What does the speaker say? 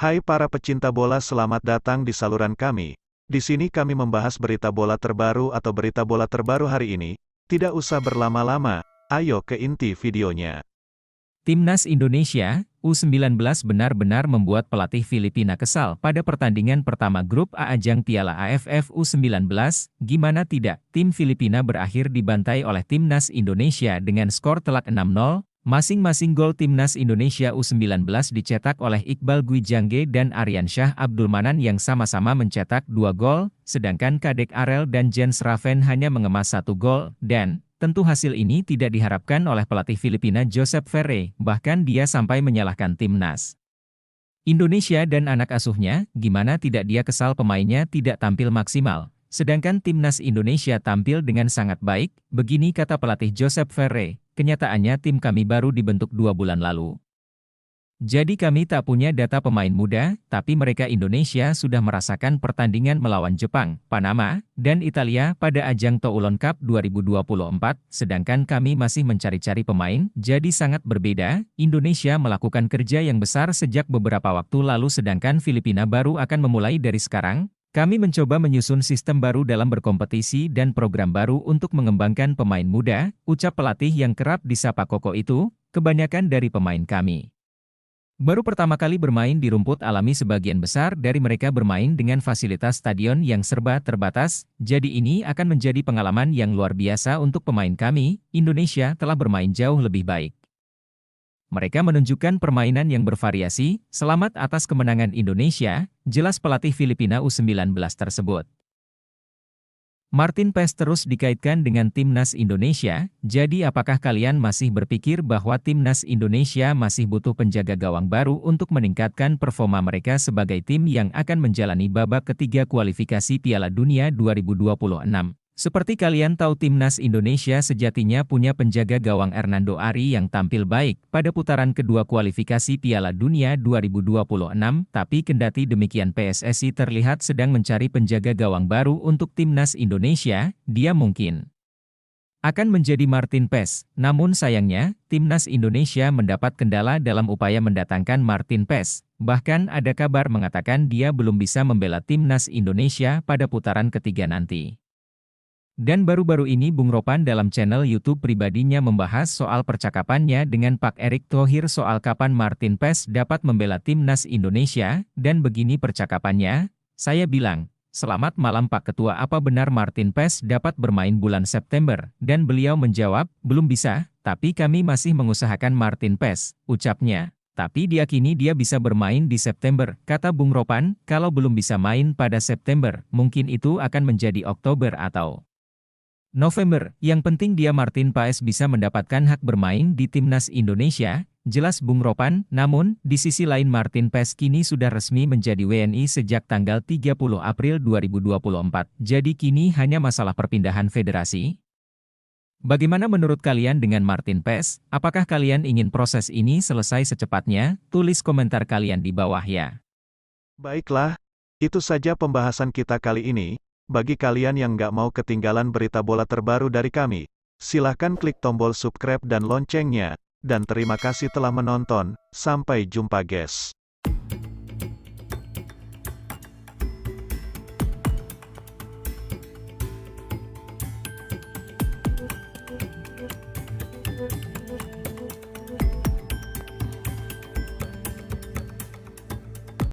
Hai para pecinta bola, selamat datang di saluran kami. Di sini kami membahas berita bola terbaru atau berita bola terbaru hari ini. Tidak usah berlama-lama, ayo ke inti videonya. Timnas Indonesia, U19 benar-benar membuat pelatih Filipina kesal pada pertandingan pertama grup A ajang Piala AFF U19. Gimana tidak, tim Filipina berakhir dibantai oleh Timnas Indonesia dengan skor telak 6-0. Masing-masing gol Timnas Indonesia U19 dicetak oleh Iqbal Gwijangge dan Aryansyah Abdulmanan yang sama-sama mencetak 2 gol, sedangkan Kadek Arel dan Jens Raven hanya mengemas 1 gol, dan tentu hasil ini tidak diharapkan oleh pelatih Filipina Josep Ferre, bahkan dia sampai menyalahkan Timnas Indonesia dan anak asuhnya, gimana tidak dia kesal pemainnya tidak tampil maksimal. Sedangkan Timnas Indonesia tampil dengan sangat baik, begini kata pelatih Josep Ferre, kenyataannya tim kami baru dibentuk 2 bulan lalu. Jadi kami tak punya data pemain muda, tapi mereka Indonesia sudah merasakan pertandingan melawan Jepang, Panama, dan Italia pada ajang Toulon Cup 2024, sedangkan kami masih mencari-cari pemain, jadi sangat berbeda. Indonesia melakukan kerja yang besar sejak beberapa waktu lalu sedangkan Filipina baru akan memulai dari sekarang. Kami mencoba menyusun sistem baru dalam berkompetisi dan program baru untuk mengembangkan pemain muda, ucap pelatih yang kerap disapa Koko itu, kebanyakan dari pemain kami baru pertama kali bermain di rumput alami, sebagian besar dari mereka bermain dengan fasilitas stadion yang serba terbatas, jadi ini akan menjadi pengalaman yang luar biasa untuk pemain kami. Indonesia telah bermain jauh lebih baik. Mereka menunjukkan permainan yang bervariasi. Selamat atas kemenangan Indonesia, jelas pelatih Filipina U19 tersebut. Martin Paes terus dikaitkan dengan Timnas Indonesia, jadi apakah kalian masih berpikir bahwa Timnas Indonesia masih butuh penjaga gawang baru untuk meningkatkan performa mereka sebagai tim yang akan menjalani babak ketiga kualifikasi Piala Dunia 2026? Seperti kalian tahu, Timnas Indonesia sejatinya punya penjaga gawang Hernando Ari yang tampil baik pada putaran kedua kualifikasi Piala Dunia 2026, tapi kendati demikian PSSI terlihat sedang mencari penjaga gawang baru untuk Timnas Indonesia, dia mungkin akan menjadi Martin Paes. Namun sayangnya, Timnas Indonesia mendapat kendala dalam upaya mendatangkan Martin Paes. Bahkan ada kabar mengatakan dia belum bisa membela Timnas Indonesia pada putaran ketiga nanti. Dan baru-baru ini Bung Ropan dalam channel YouTube pribadinya membahas soal percakapannya dengan Pak Erick Thohir soal kapan Martin Paes dapat membela Timnas Indonesia, dan begini percakapannya, saya bilang, "Selamat malam Pak Ketua, apa benar Martin Paes dapat bermain bulan September?" Dan beliau menjawab, "Belum bisa, tapi kami masih mengusahakan Martin Paes," ucapnya. Tapi diyakini dia bisa bermain di September, kata Bung Ropan. Kalau belum bisa main pada September, mungkin itu akan menjadi Oktober atau November. Yang penting dia Martin Paes bisa mendapatkan hak bermain di Timnas Indonesia, jelas Bung Ropan. Namun, di sisi lain Martin Paes kini sudah resmi menjadi WNI sejak tanggal 30 April 2024. Jadi kini hanya masalah perpindahan federasi. Bagaimana menurut kalian dengan Martin Paes? Apakah kalian ingin proses ini selesai secepatnya? Tulis komentar kalian di bawah ya. Baiklah, itu saja pembahasan kita kali ini. Bagi kalian yang nggak mau ketinggalan berita bola terbaru dari kami, silahkan klik tombol subscribe dan loncengnya. Dan terima kasih telah menonton, sampai jumpa guys.